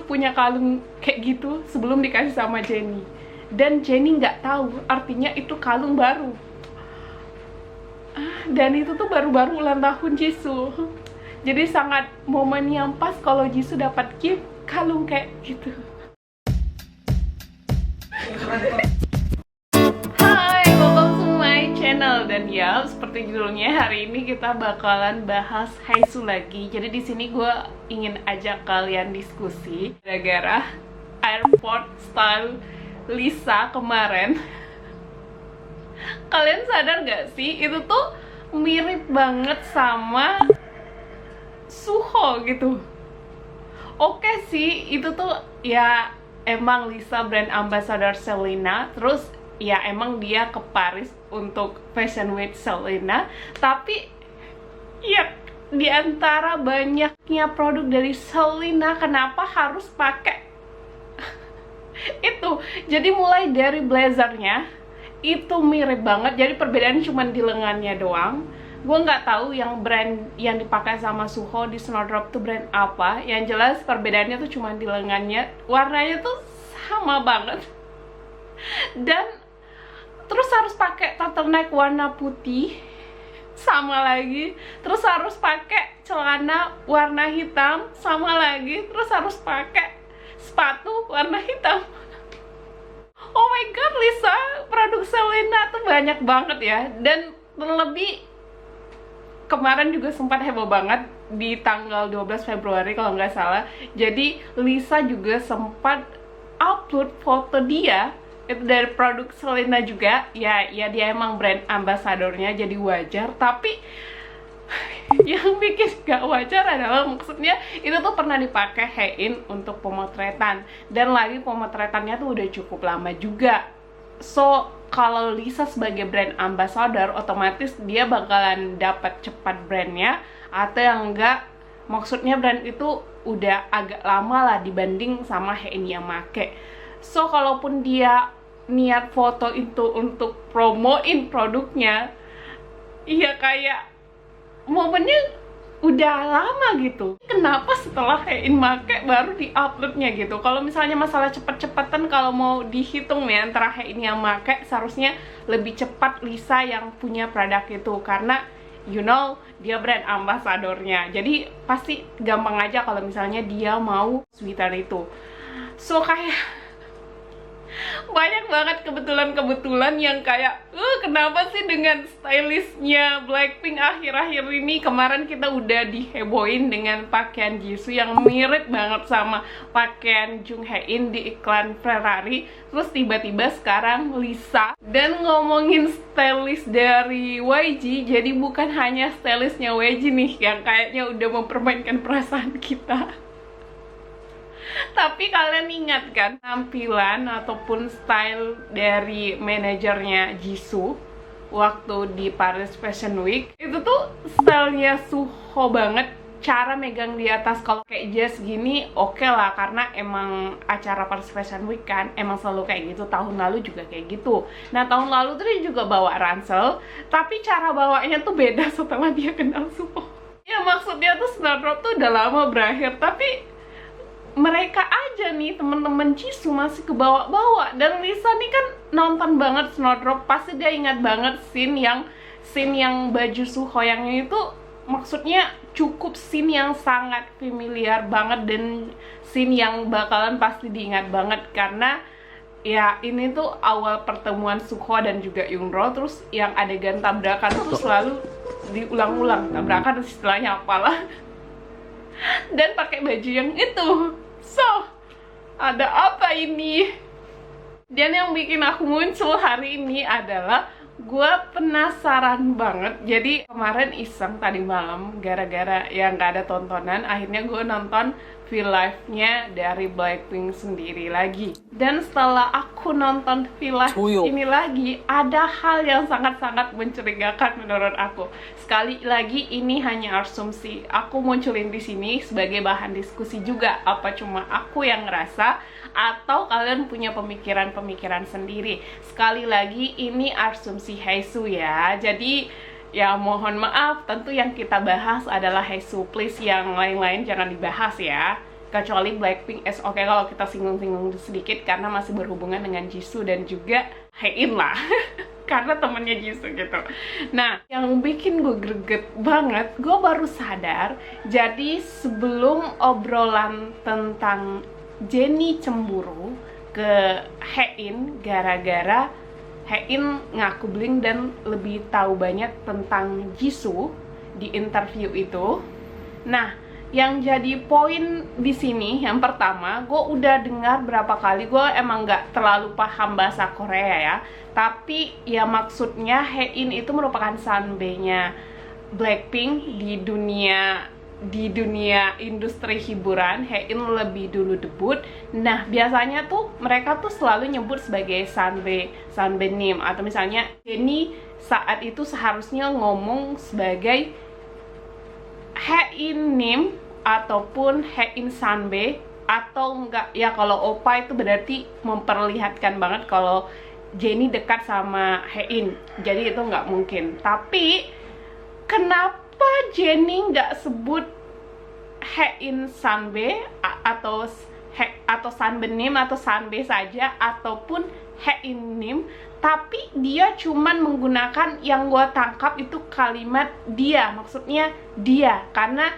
Jisoo punya kalung kayak gitu sebelum dikasih sama Jennie. Dan Jennie nggak tahu artinya itu kalung baru. Dan itu tuh baru-baru ulang tahun Jisoo. Jadi sangat momen yang pas kalau Jisoo dapat gift kalung kayak gitu. Hai, welcome to my channel. Dan ya, seperti judulnya, hari ini kita bakalan bahas Haesoo lagi. Jadi di sini gue ingin ajak kalian diskusi gara-gara airport style Lisa kemarin. Kalian sadar gak sih, itu tuh mirip banget sama Suho gitu. Oke sih, itu tuh ya emang Lisa brand ambassador Selena. Terus ya emang dia ke Paris untuk Fashion Week Selena. Tapi ya di antara banyaknya produk dari Selena, kenapa harus pakai itu? Jadi mulai dari blazernya itu mirip banget. Jadi perbedaannya cuma di lengannya doang. Gue nggak tahu yang brand yang dipakai sama Suho di Snowdrop tuh brand apa. Yang jelas perbedaannya tuh cuma di lengannya. Warnanya tuh sama banget. Dan terus harus pakai turtleneck warna putih, sama lagi. Terus harus pakai celana warna hitam, sama lagi. Terus harus pakai sepatu warna hitam. Oh my god, Lisa, produk Selena tuh banyak banget ya. Dan terlebih kemarin juga sempat heboh banget di tanggal 12 Februari kalau nggak salah. Jadi Lisa juga sempat upload foto dia itu dari produk Selena juga. Ya dia emang brand ambasadornya, jadi wajar. Tapi yang bikin gak wajar adalah maksudnya itu tuh pernah dipakai Hein untuk pemotretan. Dan lagi pemotretannya tuh udah cukup lama juga. So kalau Lisa sebagai brand ambassador, otomatis dia bakalan dapat cepat brandnya. Atau yang enggak, maksudnya brand itu udah agak lama lah dibanding sama Hein yang make. So kalaupun dia niat foto itu untuk promoin produknya, iya kayak momennya udah lama gitu. Kenapa setelah Hein make baru di-uploadnya gitu? Kalau misalnya masalah cepet-cepetan, kalau mau dihitung nih antara Hein yang make, seharusnya lebih cepat Lisa yang punya produk itu. Karena you know, dia brand ambasadornya. Jadi pasti gampang aja kalau misalnya dia mau sweater itu. So kayak banyak banget kebetulan yang kayak kenapa sih dengan stylistnya Blackpink akhir-akhir ini. Kemarin kita udah dihebohin dengan pakaian Jisoo yang mirip banget sama pakaian Jung Hae-in di iklan Ferrari. Terus tiba-tiba sekarang Lisa. Dan ngomongin stylist dari YG, jadi bukan hanya stylistnya YG nih yang kayaknya udah mempermainkan perasaan kita. Tapi kalian ingat kan tampilan ataupun style dari manajernya Jisoo waktu di Paris Fashion Week? Itu tuh stylenya Suho banget. Cara megang di atas kalau kayak jas gini oke lah, karena emang acara Paris Fashion Week kan emang selalu kayak gitu. Tahun lalu juga kayak gitu. Nah tahun lalu tuh dia juga bawa ransel, tapi cara bawanya tuh beda setelah dia kenal Suho. Ya maksudnya tuh Snowdrop tuh udah lama berakhir, tapi mereka aja nih temen-temen Jisoo masih kebawa-bawa. Dan Lisa nih kan nonton banget Snowdrop, pasti dia ingat banget scene yang baju Suho yang itu. Maksudnya cukup scene yang sangat familiar banget, dan scene yang bakalan pasti diingat banget. Karena ya ini tuh awal pertemuan Suho dan juga Yoonro. Terus yang adegan tabrakan tuh selalu diulang-ulang. Tabrakan istilahnya apalah. Dan pakai baju yang itu. So, ada apa ini? Dan yang bikin aku muncul hari ini adalah gue penasaran banget. Jadi kemarin iseng tadi malam, gara-gara yang gak ada tontonan, akhirnya gue nonton V-Live-nya dari Blackpink sendiri lagi. Dan setelah aku nonton V-Live ini lagi, ada hal yang sangat-sangat mencurigakan menurut aku. Sekali lagi ini hanya asumsi. Aku munculin di sini sebagai bahan diskusi juga. Apa cuma aku yang ngerasa atau kalian punya pemikiran-pemikiran sendiri? Sekali lagi ini asumsi Haesoo ya. Jadi ya mohon maaf, tentu yang kita bahas adalah Haesoo. Please yang lain-lain jangan dibahas ya. kecuali Blackpink is okay kalau kita singgung-singgung sedikit karena masih berhubungan dengan Jisoo dan juga Haein lah. Karena temennya Jisoo gitu. Nah, yang bikin gue greget banget, gue baru sadar. Jadi sebelum obrolan tentang Jennie cemburu ke Haein gara-gara Haein ngaku bling dan lebih tahu banyak tentang Jisoo di interview itu. Nah, yang jadi poin di sini yang pertama, gue udah dengar berapa kali, gue emang nggak terlalu paham bahasa Korea ya, tapi ya maksudnya Haein itu merupakan sanbe-nya Blackpink di dunia industri hiburan. Haein lebih dulu debut. Nah, biasanya tuh mereka tuh selalu nyebut sebagai sanbe nim, atau misalnya Jennie saat itu seharusnya ngomong sebagai Haein nim ataupun Haein sanbe, atau enggak ya kalau opa itu berarti memperlihatkan banget kalau Jennie dekat sama Haein, jadi itu nggak mungkin. Tapi kenapa Jennie nggak sebut Haein sanbe atau sanbe nim atau sanbe saja ataupun Haein nim, tapi dia cuman menggunakan yang gue tangkap itu kalimat dia, maksudnya dia, karena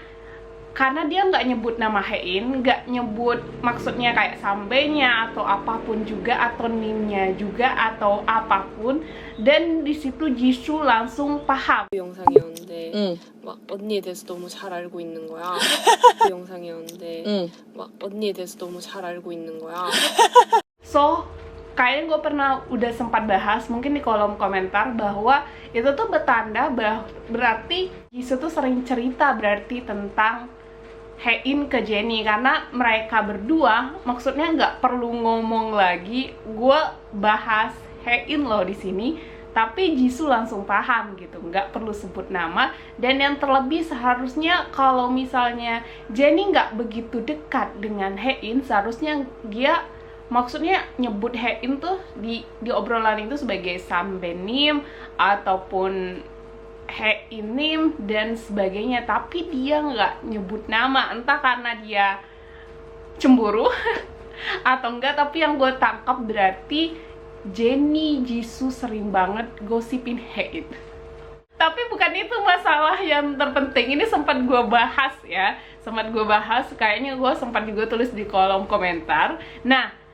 dia nggak nyebut nama Haein, nggak nyebut maksudnya kayak sambenya atau apapun juga, atau nimnya juga atau apapun, dan di situ Jisoo langsung paham. 영상이었는데 막 언니에 대해서 너무 잘 알고 있는 거야. 그 영상이었는데 막 언니에 대해서 너무 잘 알고 있는 거야. So, kayaknya gue pernah udah sempat bahas mungkin di kolom komentar bahwa itu tuh bertanda berarti Jisoo tuh sering cerita berarti tentang Haein ke Jennie, karena mereka berdua maksudnya nggak perlu ngomong lagi, gue bahas Haein loh di sini, tapi Jisoo langsung paham gitu, nggak perlu sebut nama. Dan yang terlebih seharusnya kalau misalnya Jennie nggak begitu dekat dengan Haein, seharusnya dia maksudnya nyebut Haein tuh di obrolan itu sebagai sanbe nim ataupun Haein nim dan sebagainya, tapi dia nggak nyebut nama, entah karena dia cemburu atau enggak. Tapi yang gue tangkap berarti Jennie Jisoo sering banget gosipin Haein. Tapi bukan itu masalah yang terpenting. Ini sempat gue bahas ya, kayaknya gue sempat juga tulis di kolom komentar. Nah,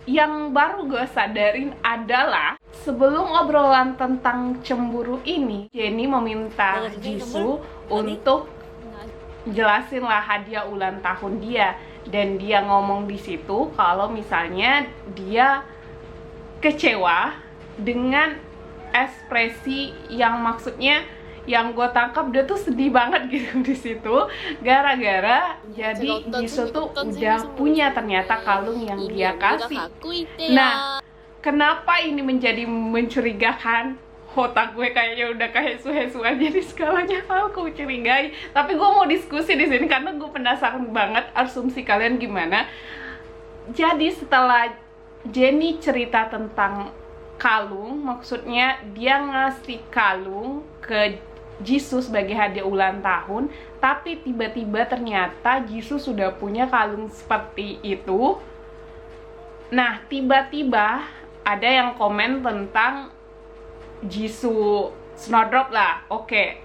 yang baru gue sadarin adalah sebelum obrolan tentang cemburu ini, Jennie meminta Jisoo untuk jelasin lah hadiah ulang tahun dia, dan dia ngomong di situ kalau misalnya dia kecewa dengan ekspresi yang maksudnya yang gue tangkap dia tuh sedih banget gitu di situ gara-gara jadi Jisoo tuh udah punya ternyata kalung yang dia kasih. Nah, kenapa ini menjadi mencurigakan? Otak gue kayaknya udah kayak suhe-suhe, jadi skalanya aku curigai. Tapi gue mau diskusi di sini karena gue penasaran banget asumsi kalian gimana. Jadi setelah Jennie cerita tentang kalung, maksudnya dia ngasih kalung ke Jisoo sebagai hadiah ulang tahun, tapi tiba-tiba ternyata Jisoo sudah punya kalung seperti itu. Nah, tiba-tiba ada yang komen tentang Jisoo snowdrop lah. Oke,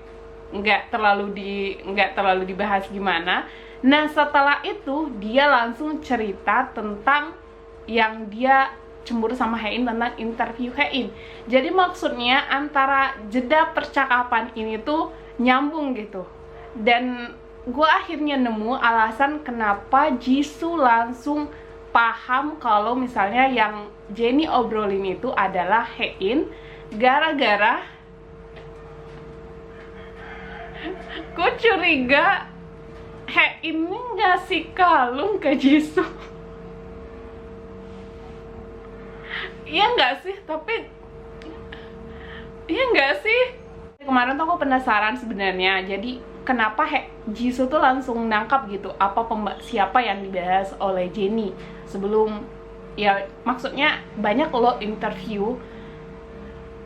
nggak terlalu dibahas gimana. Nah, setelah itu dia langsung cerita tentang yang dia cemburu sama Haein, tentang interview Haein. Jadi maksudnya antara jeda percakapan ini tuh nyambung gitu. Dan gue akhirnya nemu alasan kenapa Jisoo langsung paham kalau misalnya yang Jennie obrolin itu adalah Haein, gara-gara gue curiga Haein ini ngasih kalung ke Jisoo. Iya nggak sih? Tapi iya nggak sih? Kemarin tuh aku penasaran sebenarnya. Jadi kenapa Jisoo tuh langsung nangkap gitu apa siapa yang dibahas oleh Jennie sebelum, ya maksudnya banyak loh interview.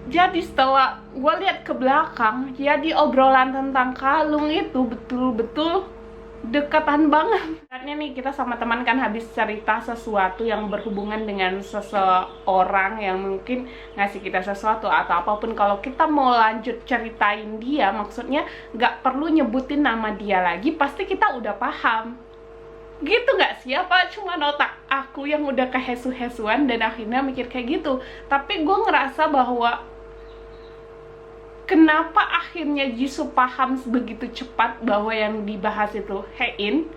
Jadi setelah gue lihat ke belakang, jadi obrolan tentang kalung itu betul-betul dekatan banget. Karena nih kita sama teman kan habis cerita sesuatu yang berhubungan dengan seseorang yang mungkin ngasih kita sesuatu atau apapun. Kalau kita mau lanjut ceritain dia, maksudnya nggak perlu nyebutin nama dia lagi, pasti kita udah paham. Gitu nggak sih? Apa cuma otak aku yang udah kehesu-hesuan dan akhirnya mikir kayak gitu? Tapi gue ngerasa bahwa kenapa akhirnya Jisoo paham begitu cepat bahwa yang dibahas itu Hae-in?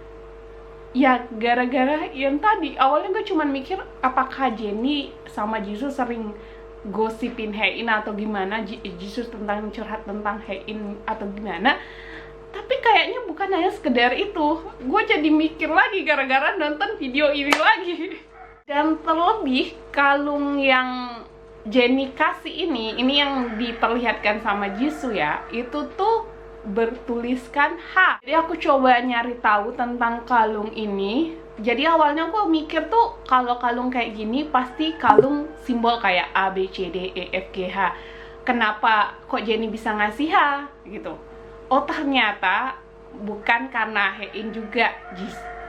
Ya gara-gara yang tadi, awalnya gue cuma mikir apakah Jennie sama Jisoo sering gosipin Hae-in atau gimana, Jisoo tentang curhat tentang Hae-in atau gimana. Tapi kayaknya bukan hanya sekedar itu. Gue jadi mikir lagi gara-gara nonton video ini lagi. Dan terlebih kalung yang Jennie kasih ini yang diperlihatkan sama Jisoo ya, itu tuh bertuliskan H. Jadi aku coba nyari tahu tentang kalung ini. Jadi awalnya aku mikir tuh kalau kalung kayak gini pasti kalung simbol kayak A, B, C, D, E, F, G, H. Kenapa kok Jennie bisa ngasih H gitu? Oh ternyata bukan karena Hae-in juga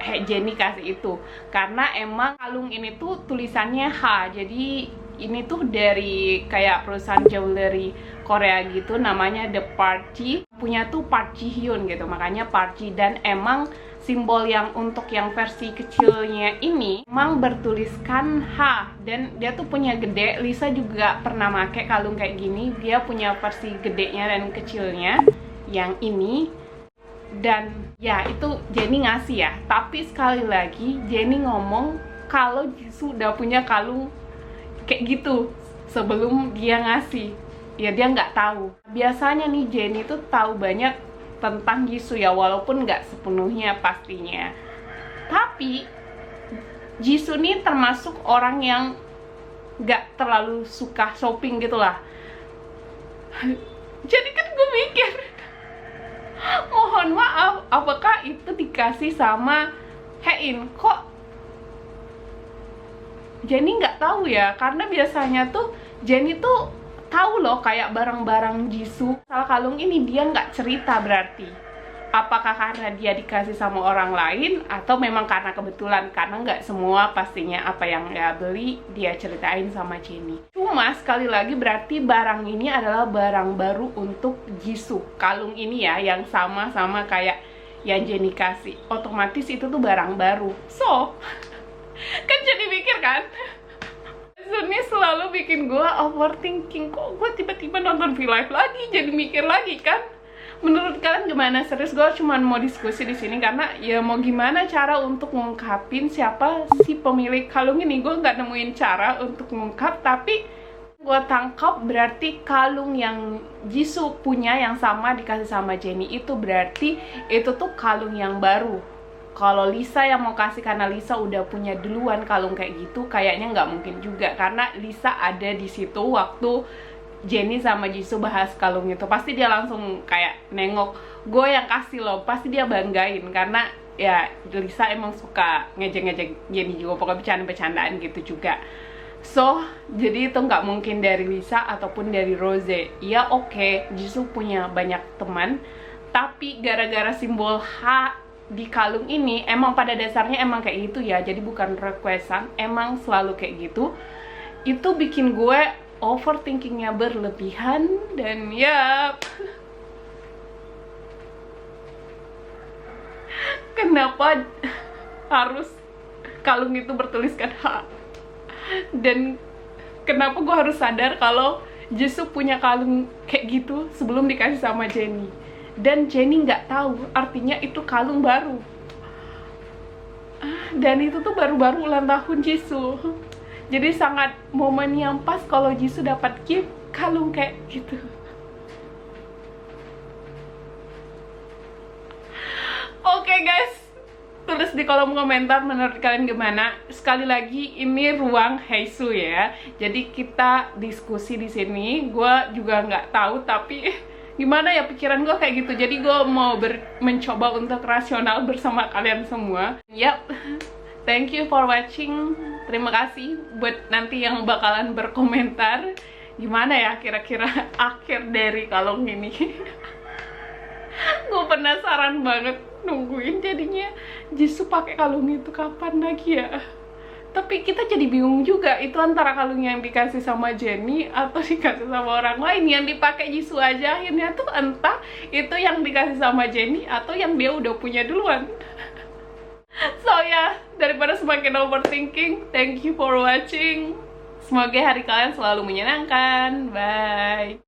Jennie kasih itu, karena emang kalung ini tuh tulisannya H. Jadi ini tuh dari kayak perusahaan jewelry Korea gitu, namanya The Party, punya tuh Park Ji-hyun gitu, makanya Party. Dan emang simbol yang untuk yang versi kecilnya ini emang bertuliskan H, dan dia tuh punya gede. Lisa juga pernah pakai kalung kayak gini, dia punya versi gedenya dan kecilnya yang ini. Dan ya itu Jennie ngasih ya, tapi sekali lagi Jennie ngomong kalau Jisoo udah punya kalung kayak gitu sebelum dia ngasih. Ya dia nggak tahu. Biasanya nih Jennie tuh tahu banyak tentang Jisoo ya, walaupun nggak sepenuhnya pastinya. Tapi Jisoo nih termasuk orang yang nggak terlalu suka shopping gitulah. Jadi kan gue mikir, mohon maaf, apakah itu dikasih sama Hae-in? Kok Jennie nggak tahu ya? Karena biasanya tuh Jennie tuh tahu loh kayak barang-barang Jisoo. Salah kalung ini dia nggak cerita berarti. Apakah karena dia dikasih sama orang lain atau memang karena kebetulan? Karena nggak semua pastinya apa yang dia beli dia ceritain sama Jennie. Cuma sekali lagi berarti barang ini adalah barang baru untuk Jisoo. Kalung ini ya yang sama-sama kayak yang Jennie kasih. Otomatis itu tuh barang baru. So kan jadi mikir kan, ini selalu bikin gue overthinking. Kok gue tiba-tiba nonton V-Live lagi, jadi mikir lagi kan. Menurut kalian gimana? Serius, gue cuma mau diskusi di sini karena ya mau gimana cara untuk ngungkapin siapa si pemilik kalung ini. Gue nggak nemuin cara untuk ngungkap, tapi gue tangkap berarti kalung yang Jisoo punya yang sama dikasih sama Jennie itu berarti itu tuh kalung yang baru. Kalau Lisa yang mau kasih karena Lisa udah punya duluan kalung kayak gitu, kayaknya nggak mungkin juga, karena Lisa ada di situ waktu Jennie sama Jisoo bahas kalung itu. Pasti dia langsung kayak nengok, gue yang kasih loh, pasti dia banggain. Karena ya Lisa emang suka ngejek-ngejek Jennie juga, pokoknya bercanda-bercandaan gitu juga. So, jadi itu nggak mungkin dari Lisa ataupun dari Rose. Ya oke, Jisoo punya banyak teman, tapi gara-gara simbol H di kalung ini emang pada dasarnya emang kayak gitu ya, jadi bukan requestan, emang selalu kayak gitu. Itu bikin gue overthinkingnya berlebihan. Dan ya kenapa harus kalung itu bertuliskan H, dan kenapa gue harus sadar kalau Jisoo punya kalung kayak gitu sebelum dikasih sama Jennie. Dan Jennie nggak tahu, artinya itu kalung baru. Dan itu tuh baru-baru ulang tahun Jisoo. Jadi sangat momen yang pas kalau Jisoo dapat gift kalung kayak gitu. Oke guys, tulis di kolom komentar menurut kalian gimana. Sekali lagi ini ruang Haesu ya. Jadi kita diskusi di sini. Gue juga nggak tahu, tapi gimana ya pikiran gue kayak gitu. Jadi gue mau mencoba untuk rasional bersama kalian semua. Yap, thank you for watching. Terima kasih buat nanti yang bakalan berkomentar gimana ya kira-kira akhir dari kalung ini. Gue penasaran banget. nungguin jadinya Jisoo pakai kalung itu kapan lagi ya. Tapi kita jadi bingung juga, itu antara kalung yang dikasih sama Jennie atau dikasih sama orang lain. Yang dipakai Jisoo aja akhirnya tuh entah itu yang dikasih sama Jennie atau yang dia udah punya duluan. So ya, daripada semakin overthinking, thank you for watching. Semoga hari kalian selalu menyenangkan. Bye.